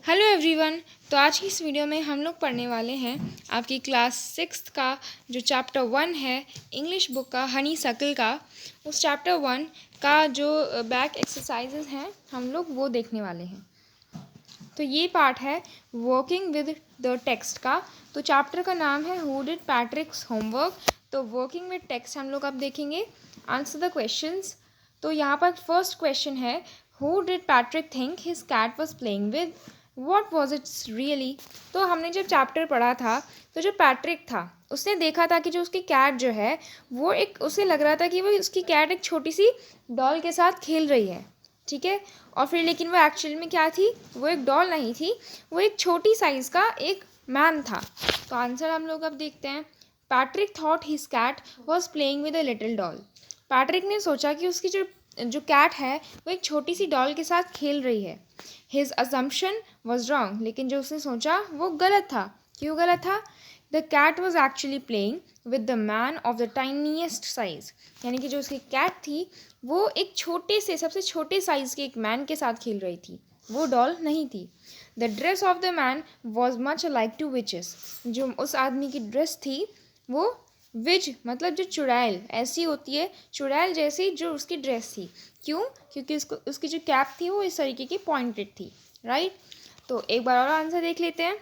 Hello everyone. तो आज की इस वीडियो में हम लोग पढ़ने वाले हैं आपकी क्लास 6 का जो चैप्टर 1 है इंग्लिश बुक का हनीसक्ल का, उस चैप्टर 1 का जो बैक एक्सरसाइजेज हैं हम लोग वो देखने वाले हैं। तो ये पार्ट है वर्किंग विद द टेक्स्ट का। तो चैप्टर का नाम है हु डिड पैट्रिक्स होमवर्क। तो वर्किंग विद टेक्स्ट हम लोग अब देखेंगे। Answer the questions. तो यहाँ पर फर्स्ट क्वेश्चन है who did Patrick think his cat was playing with, what was it's really. तो हमने जब चैप्टर पढ़ा था तो जो पैट्रिक था उसने देखा था कि जो उसकी कैट जो है वो एक, उसे लग रहा था कि वो उसकी कैट एक छोटी सी डॉल के साथ खेल रही है, ठीक है। और फिर लेकिन वो एक्चुअल में क्या थी, वो एक डॉल नहीं थी, वो एक छोटी साइज़ का एक मैन था। तो आंसर हम लोग अब देखते हैं। Patrick thought his cat was playing with a little doll. Patrick ने सोचा कि उसकी जो कैट है वो एक छोटी सी डॉल के साथ खेल रही है। हिज अजम्पशन वॉज रॉन्ग, लेकिन जो उसने सोचा वो गलत था। क्यों गलत था? The cat was actually playing with the man of the tiniest size, यानी कि जो उसकी कैट थी वो एक छोटे से, सबसे छोटे साइज़ के एक मैन के साथ खेल रही थी, वो डॉल नहीं थी। The dress of the man was much like to witches. जो उस आदमी की ड्रेस थी वो विज मतलब जो चुड़ैल ऐसी होती है, चुड़ैल जैसी जो उसकी ड्रेस थी। क्यों? क्योंकि उसकी जो कैप थी वो इस तरीके की पॉइंटेड थी, राइट। तो एक बार और आंसर देख लेते हैं।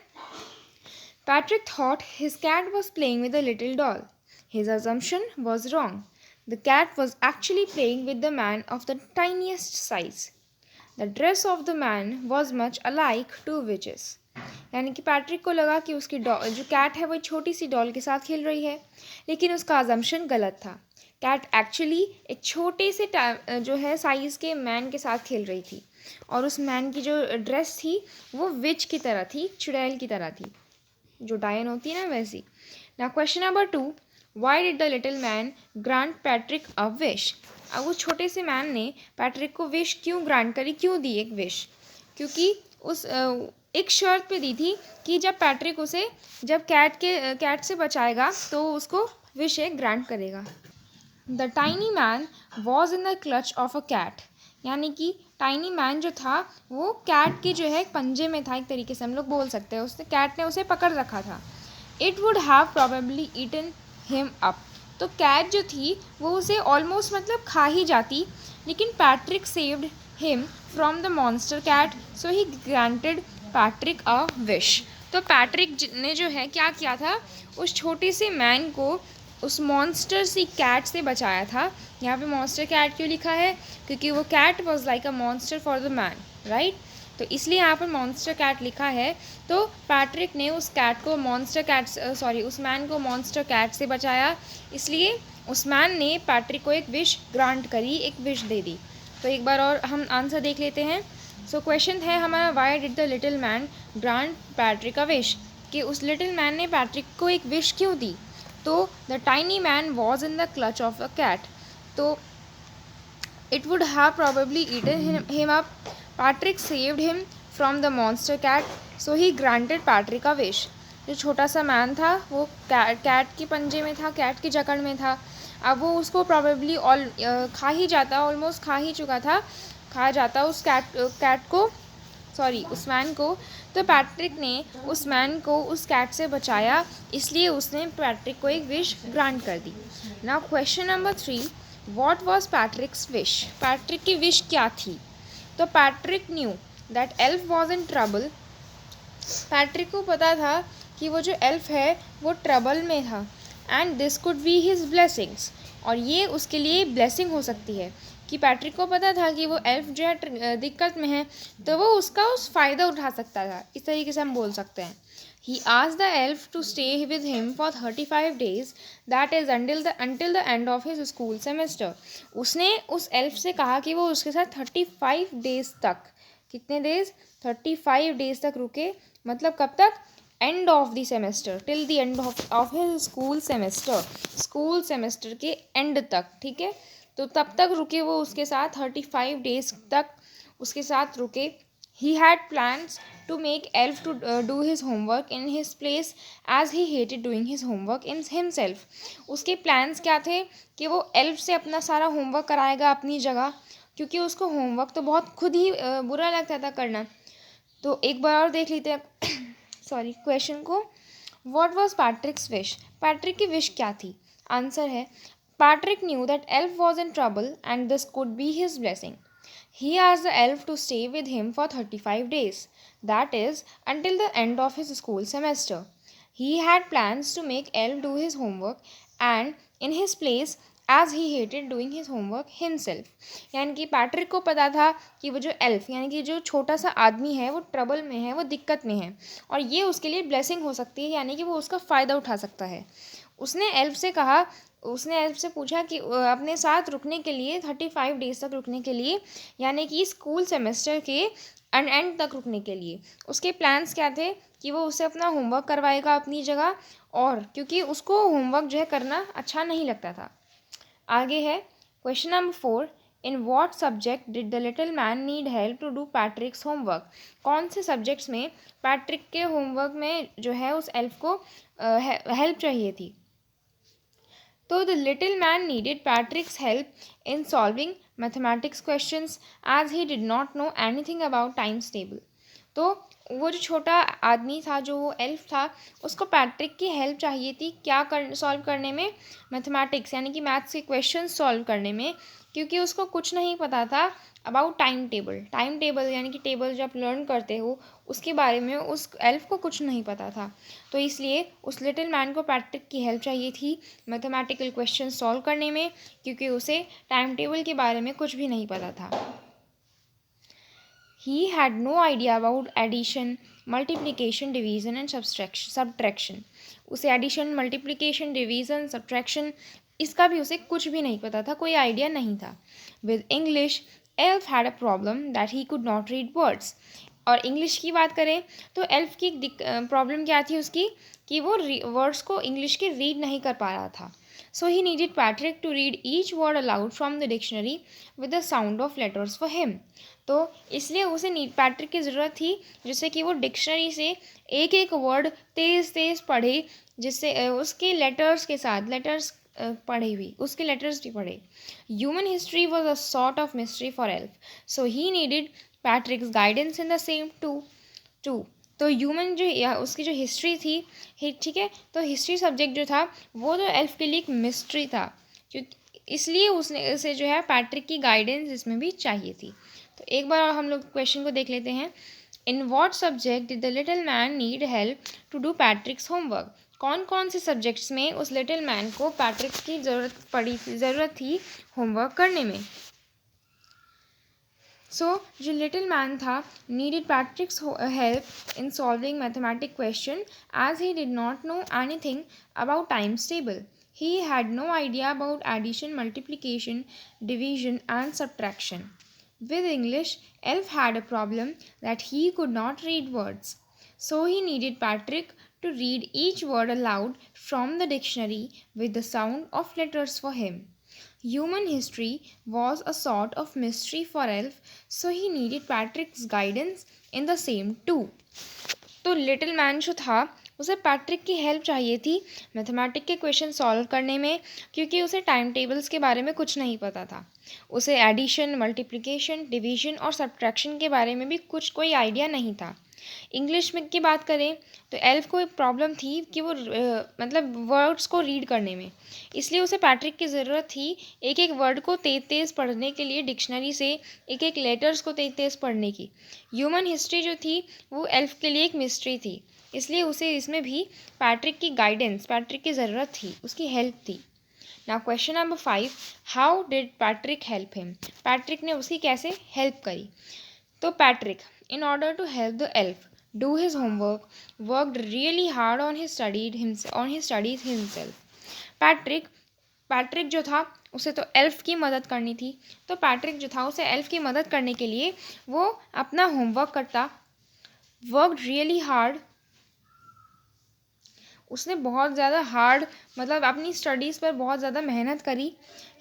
Patrick thought his cat was playing with a little doll. His assumption was wrong. The cat was actually playing with the man of the tiniest size. The dress of the man was much alike to witches. यानी कि Patrick को लगा कि उसकी जो cat है वो छोटी सी डॉल के साथ खेल रही है, लेकिन उसका अजम्पशन गलत था। कैट एक्चुअली एक छोटे से जो है साइज़ के मैन के साथ खेल रही थी, और उस मैन की जो ड्रेस थी वो विच की तरह थी, चुड़ैल की तरह थी, जो डायन होती है ना वैसी। ना question number 2, why did the little man grant Patrick a wish. अब उस छोटे से मैन ने पैट्रिक को विश क्यों ग्रांट करी, क्यों दी एक विश? क्योंकि उस एक शर्त पे दी थी कि जब पैट्रिक उसे जब कैट से बचाएगा तो उसको विश एक ग्रांट करेगा। The tiny man was in the clutch of a cat, यानी कि टाइनी मैन जो था वो कैट के जो है पंजे में था, एक तरीके से हम लोग बोल सकते हैं। उसने कैट ने उसे पकड़ रखा था। It would have probably eaten him up. तो कैट जो थी वो उसे ऑलमोस्ट मतलब खा ही जाती, लेकिन Patrick saved him from the monster cat, so he granted Patrick a wish. तो पैट्रिक ने जो है क्या किया था, उस छोटे से मैन को उस मॉन्स्टर सी कैट से बचाया था। यहाँ पे मॉन्स्टर कैट क्यों लिखा है? क्योंकि वो cat was like a monster for the man, right. तो इसलिए यहाँ पर मॉन्स्टर कैट लिखा है। तो पैट्रिक ने उस कैट को उस मैन को मॉन्स्टर कैट से बचाया, इसलिए उस मैन ने पैट्रिक को एक विश ग्रांट करी, एक विश दे दी। तो एक बार और हम आंसर देख लेते हैं। सो क्वेश्चन है हमारा, why did the little man grant Patrick a wish, कि उस लिटिल मैन ने पैट्रिक को एक विश क्यों दी? तो the tiny man was in the clutch of a cat, तो it would have probably eaten him up. Patrick saved him from the monster cat, so he granted Patrick a wish. जो छोटा सा man था वो cat के पंजे में था, कैट की जकड़ में था। अब वो उसको प्रॉबेबली खा ही जाता, ऑलमोस्ट खा ही चुका था, खा जाता उस उस मैन को। तो पैट्रिक ने उस मैन को उस कैट से बचाया, इसलिए उसने पैट्रिक को एक विश ग्रांट कर दी। Now question number 3, what was Patrick's wish. Patrick की विश क्या थी? तो Patrick knew that elf was in trouble. Patrick को पता था कि वो जो एल्फ है वो ट्रबल में था, and this could be his blessings, और ये उसके लिए ब्लेसिंग हो सकती है। कि पैट्रिक को पता था कि वो एल्फ जो है दिक्कत में है, तो वो उसका फ़ायदा उठा सकता था, इस तरीके से हम बोल सकते हैं। He asked the elf to stay with him for 35 days, that is until the end of his school semester. उसने उस एल्फ से कहा कि वो उसके साथ 35 डेज तक, कितने डेज? 35 डेज तक रुके, मतलब कब तक? End of the semester, till the end of his school semester, school semester के एंड तक, ठीक है। तो तब तक रुके वो उसके साथ, 35 डेज तक उसके साथ रुके। He had plans to make Elf to do his homework in his place, as he hated doing his homework in himself. उसके plans क्या थे कि वो एल्फ से अपना सारा होमवर्क कराएगा अपनी जगह, क्योंकि उसको होमवर्क तो बहुत खुद ही बुरा लगता था करना। तो एक बार और देख लेते हैं सॉरी क्वेश्चन को। What was पैट्रिक्स wish? पैट्रिक की विश क्या थी? आंसर है Patrick knew that elf was in trouble and this could be his blessing. He asked the elf to stay with him for 35 days, that is, until the end of his school semester. He had plans to make elf do his homework and in his place as he hated doing his homework himself. यानी कि Patrick को पता था कि वो जो elf यानी कि जो छोटा सा आदमी है वो ट्रबल में है, वो दिक्कत में है और ये उसके लिए ब्लेसिंग हो सकती है, यानी कि वो उसका फ़ायदा उठा सकता है. उसने एल्फ से पूछा कि अपने साथ रुकने के लिए 35 डेज तक रुकने के लिए, यानी कि स्कूल सेमेस्टर के एंड तक रुकने के लिए. उसके प्लान्स क्या थे कि वो उसे अपना होमवर्क करवाएगा अपनी जगह, और क्योंकि उसको होमवर्क जो है करना अच्छा नहीं लगता था. आगे है question number 4. In what subject did the little man need help to do Patrick's homework? कौन से सब्जेक्ट्स में पैट्रिक के होमवर्क में जो है उस एल्फ को हेल्प चाहिए थी? तो the little man needed Patrick's help in solving mathematics questions as he did not know anything about times table. तो वो जो छोटा आदमी था, जो वो एल्फ था, उसको पैट्रिक की हेल्प चाहिए थी क्या सॉल्व करने में? मैथमेटिक्स यानी कि मैथ्स के क्वेश्चन सॉल्व करने में, क्योंकि उसको कुछ नहीं पता था about time table. Time table यानी कि टेबल जो आप लर्न करते हो उसके बारे में उस एल्फ को कुछ नहीं पता था. तो इसलिए उस लिटिल मैन को पैट्रिक की हेल्प चाहिए थी मैथमेटिकल क्वेश्चन सॉल्व करने में, क्योंकि उसे टाइम टेबल के बारे में कुछ भी नहीं पता था. He had no idea about addition, multiplication, division and subtraction. उसे addition, multiplication, division, subtraction इसका भी उसे कुछ भी नहीं पता था, कोई आइडिया नहीं था. With English, Elf had a problem that he could not read words. और इंग्लिश की बात करें तो एल्फ की प्रॉब्लम क्या थी उसकी, कि वो वर्ड्स को इंग्लिश के रीड नहीं कर पा रहा था. So he needed Patrick to read each word aloud from the dictionary with the sound of letters for him. तो इसलिए उसे पैट्रिक की ज़रूरत थी जिससे कि वो डिक्शनरी से एक एक वर्ड तेज़ तेज़ पढ़े, जिससे उसके लेटर्स के साथ लेटर्स पढ़े हुई उसके लेटर्स भी पढ़े. Human history was a sort of mystery for elf, so he needed Patrick's guidance in the same too. तो ह्यूमन जो या उसकी जो हिस्ट्री थी, ठीक है, तो हिस्ट्री सब्जेक्ट जो था वो तो एल्फ के लिए एक मिस्ट्री था, क्योंकि इसलिए उसने उसे जो है पैट्रिक की गाइडेंस इसमें भी चाहिए थी. तो एक बार और हम लोग क्वेश्चन को देख लेते हैं. In what subject did the little man need help to do Patrick's homework? कौन कौन से सब्जेक्ट्स में उस लिटिल मैन को पैट्रिक की ज़रूरत थी होमवर्क करने में? सो जो लिटिल मैन था needed Patrick's help in solving mathematic question as he did not know anything about times table. He had no idea about addition, multiplication, division and subtraction. With English, Elf had a problem that he could not read words. So he needed Patrick to read each word aloud from the dictionary with the sound of letters for him. Human history was a sort of mystery for Elf, so he needed Patrick's guidance in the same too. तो little man जो था उसे Patrick की help चाहिए थी mathematic के question solve करने में, क्योंकि उसे टाइम टेबल्स के बारे में कुछ नहीं पता था. उसे एडिशन, मल्टीप्लिकेशन, डिवीजन और सब्ट्रैक्शन के बारे में भी कोई आइडिया नहीं था. इंग्लिश में की बात करें तो एल्फ को एक प्रॉब्लम थी कि वो मतलब वर्ड्स को रीड करने में, इसलिए उसे पैट्रिक की ज़रूरत थी एक एक वर्ड को तेज़ तेज़ पढ़ने के लिए, डिक्शनरी से एक एक लेटर्स को तेज़ तेज़ पढ़ने की. ह्यूमन हिस्ट्री जो थी वो एल्फ के लिए एक मिस्ट्री थी, इसलिए उसे इसमें भी पैट्रिक की गाइडेंस, पैट्रिक की ज़रूरत थी, उसकी हेल्प थी. Now question number 5. How did Patrick help him? Patrick ने उसकी कैसे हेल्प करी? तो Patrick, in order to help the elf do his homework, worked really hard on his studies himself. Patrick जो था उसे तो एल्फ की मदद करनी थी, तो पैट्रिक जो था उसे एल्फ की मदद करने के लिए वो अपना होमवर्क करता. वर्कड रियली हार्ड, उसने बहुत ज़्यादा हार्ड मतलब अपनी स्टडीज़ पर बहुत ज़्यादा मेहनत करी.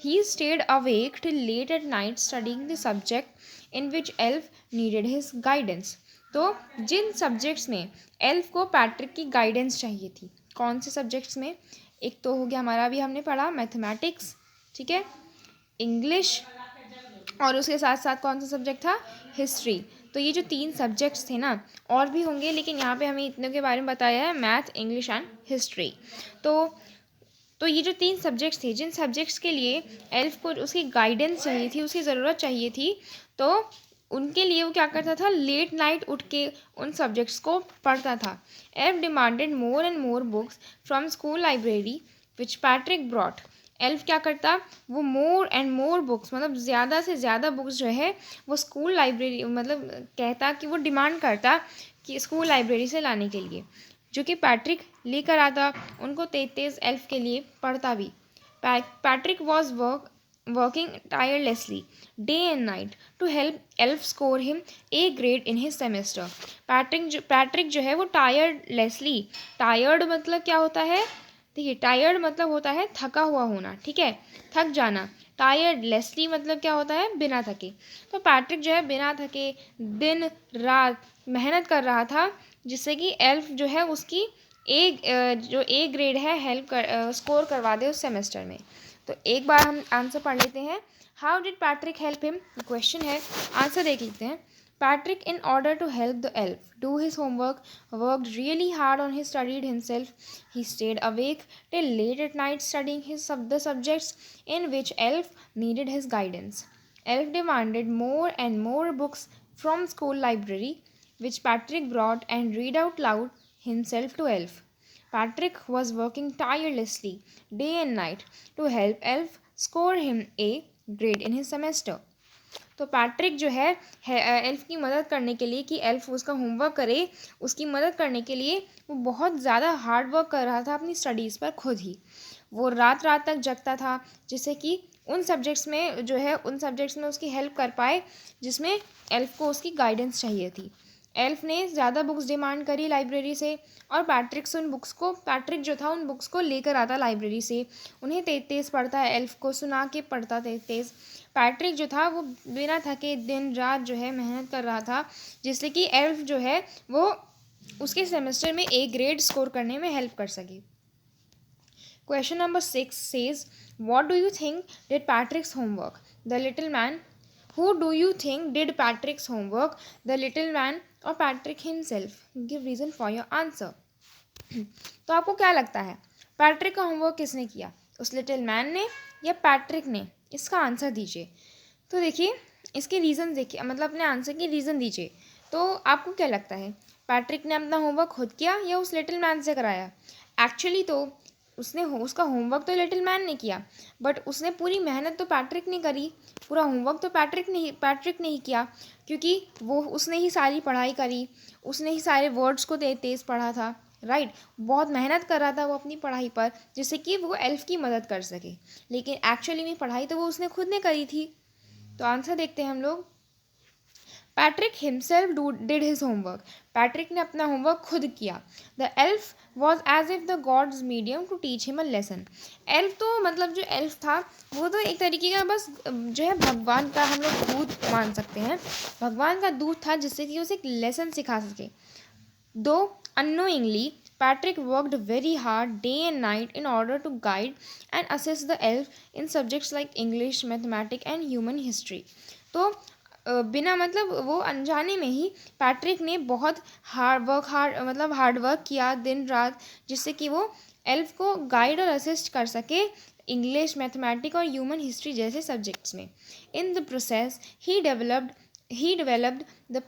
He stayed awake till late at night studying the subject in which elf needed his guidance. तो जिन सब्जेक्ट्स में एल्फ को पैट्रिक की गाइडेंस चाहिए थी, कौन से सब्जेक्ट्स में? एक तो हो गया हमारा, अभी हमने पढ़ा मैथमेटिक्स, ठीक है, इंग्लिश, और उसके साथ साथ कौन सा सब्जेक्ट था? हिस्ट्री. तो ये जो 3 सब्जेक्ट्स थे ना, और भी होंगे लेकिन यहाँ पे हमें इतने के बारे में बताया है, मैथ, इंग्लिश एंड हिस्ट्री। तो ये जो 3 सब्जेक्ट्स थे, जिन सब्जेक्ट्स के लिए एल्फ को उसकी गाइडेंस चाहिए थी, उसकी ज़रूरत चाहिए थी, तो उनके लिए वो क्या करता था, लेट नाइट उठ के उन सब्जेक्ट्स को पढ़ता था। Elf demanded more and more books from school library which Patrick brought. Elf क्या करता, वो मोर एंड मोर बुक्स, मतलब ज़्यादा से ज़्यादा बुक्स जो है वो स्कूल लाइब्रेरी, मतलब कहता कि वो डिमांड करता कि स्कूल लाइब्रेरी से लाने के लिए, जो कि पैट्रिक लेकर आता, उनको तेज तेज एल्फ के लिए पढ़ता भी। Patrick was working tirelessly day and night to help elf score him A grade in his semester. Patrick जो है वो टायर्डलेसली, टायर्ड मतलब क्या होता है, देखिए टायर्ड मतलब होता है थका हुआ होना, ठीक है, थक जाना। टायर्डलेसली मतलब क्या होता है, बिना थके। तो पैट्रिक जो है बिना थके दिन रात मेहनत कर रहा था, जिससे कि एल्फ जो है उसकी जो ए ग्रेड है स्कोर करवा दे उस सेमेस्टर में। तो एक बार हम आंसर पढ़ लेते हैं। How did Patrick help him, question है, आंसर देख लेते हैं। Patrick, in order to help the elf do his homework, worked really hard on his studied himself. He stayed awake till late at night studying the subjects in which elf needed his guidance. Elf demanded more and more books from school library, which Patrick brought and read out loud himself to elf. Patrick was working tirelessly day and night to help elf score him A grade in his semester. तो Patrick जो है elf की मदद करने के लिए, कि elf उसका होमवर्क करे, उसकी मदद करने के लिए वो बहुत ज़्यादा हार्ड वर्क कर रहा था अपनी स्टडीज़ पर खुद ही। वो रात रात तक जगता था, जिससे कि उन सब्जेक्ट्स में उसकी हेल्प कर पाए जिसमें एल्फ को उसकी गाइडेंस चाहिए थी। एल्फ ने ज़्यादा बुक्स डिमांड करी लाइब्रेरी से, और पैट्रिक जो था उन बुक्स को लेकर आता लाइब्रेरी से, उन्हें तेज तेज़ पढ़ता है, एल्फ को सुना के पढ़ता तेज तेज़। पैट्रिक जो था वो बिना थके दिन रात जो है मेहनत कर रहा था, जिससे कि एल्फ जो है वो उसके सेमेस्टर में ए ग्रेड स्कोर करने में हेल्प कर सके। Question number 6 says, what do you think did Patrick's homework the little man? Who do you think did Patrick's homework, the little man or Patrick himself? Give reason for your answer. तो आपको क्या लगता है, Patrick का homework किसने किया, उस little man ने या पैट्रिक ने? इसका आंसर दीजिए। तो देखिए इसके रीज़न देखिए, मतलब अपने आंसर के रीज़न दीजिए। तो आपको क्या लगता है, पैट्रिक ने अपना होमवर्क खुद किया या उस लिटिल मैन से कराया? एक्चुअली तो उसका होमवर्क तो लिटिल मैन ने किया, बट उसने पूरी मेहनत तो पैट्रिक ने करी, पूरा होमवर्क तो पैट्रिक ने ही किया, क्योंकि उसने ही सारी पढ़ाई करी, उसने ही सारे वर्ड्स को तेज़ पढ़ा था, राइट। बहुत मेहनत कर रहा था वो अपनी पढ़ाई पर, जिससे कि वो एल्फ की मदद कर सके, लेकिन एक्चुअली में पढ़ाई तो वो उसने खुद ने करी थी। तो आंसर देखते हैं हम लोग। Patrick himself did his homework, Patrick ने अपना होमवर्क खुद किया। The elf was as if the god's medium to teach him a lesson. Elf तो मतलब जो एल्फ था वो तो एक तरीके का बस जो है भगवान का हम लोग दूत मान सकते हैं, भगवान का दूत था, जिससे कि उसे एक लेसन सिखा सके। दो unknowingly, Patrick worked very hard day and night in order to guide and assist the elf in subjects like English, mathematics and human history. तो बिना मतलब वो अनजाने में ही पैट्रिक ने बहुत हार्ड वर्क किया दिन रात, जिससे कि वो एल्फ को गाइड और असिस्ट कर सके इंग्लिश, मैथमेटिक्स और ह्यूमन हिस्ट्री जैसे सब्जेक्ट्स में। In the process he developed the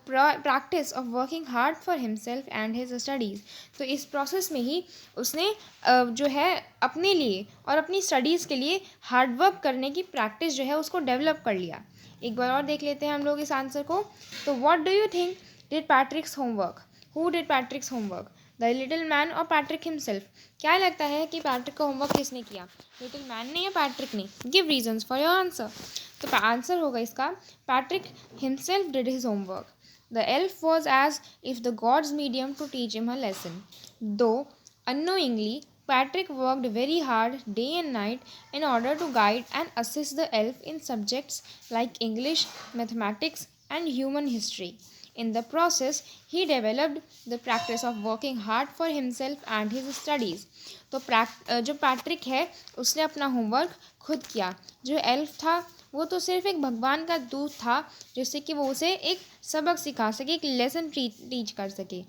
practice of working hard for himself and his studies. तो इस प्रोसेस में ही उसने जो है अपने लिए और अपनी स्टडीज़ के लिए हार्ड वर्क करने की प्रैक्टिस जो है उसको डेवलप कर लिया। एक बार और देख लेते हैं हम लोग इस आंसर को। तो what do you think did Patrick's homework? Who did Patrick's homework, the little man और पैट्रिक हिमसेल्फ? क्या लगता है कि पैट्रिक का होमवर्क किसने किया, लिटिल मैन ने या पैट्रिक ने? Give reasons for your answer. तो आंसर होगा इसका, Patrick himself did his homework. The elf was as if the god's medium to teach him a lesson. Though unknowingly, Patrick worked very hard day and night in order to guide and assist the elf in subjects like English, mathematics, and human history. In the process, he developed the practice of working hard for himself and his studies. तो जो Patrick है उसने अपना homework खुद किया, जो elf था वो तो सिर्फ एक भगवान का दूत था, जिससे कि वो उसे एक सबक सिखा सके, एक लेसन टीच कर सके।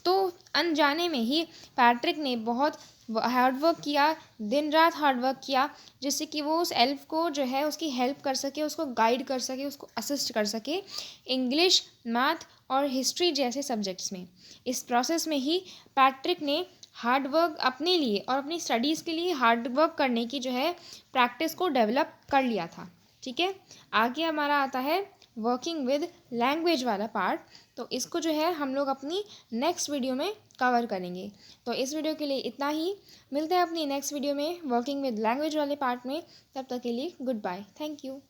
तो अनजाने में ही पैट्रिक ने बहुत हार्ड वर्क किया, दिन रात हार्ड वर्क किया, जिससे कि वो उस एल्फ को जो है उसकी हेल्प कर सके, उसको गाइड कर सके, उसको असिस्ट कर सके इंग्लिश, मैथ और हिस्ट्री जैसे सब्जेक्ट्स में। इस प्रोसेस में ही पैट्रिक ने हार्ड वर्क अपने लिए और अपनी स्टडीज़ के लिए हार्ड वर्क करने की जो है प्रैक्टिस को डेवलप कर लिया था। ठीक है, आगे हमारा आता है वर्किंग विद लैंग्वेज वाला पार्ट। तो इसको जो है हम लोग अपनी नेक्स्ट वीडियो में कवर करेंगे। तो इस वीडियो के लिए इतना ही, मिलते हैं अपनी नेक्स्ट वीडियो में वर्किंग विद लैंग्वेज वाले पार्ट में। तब तक के लिए गुड बाय, थैंक यू।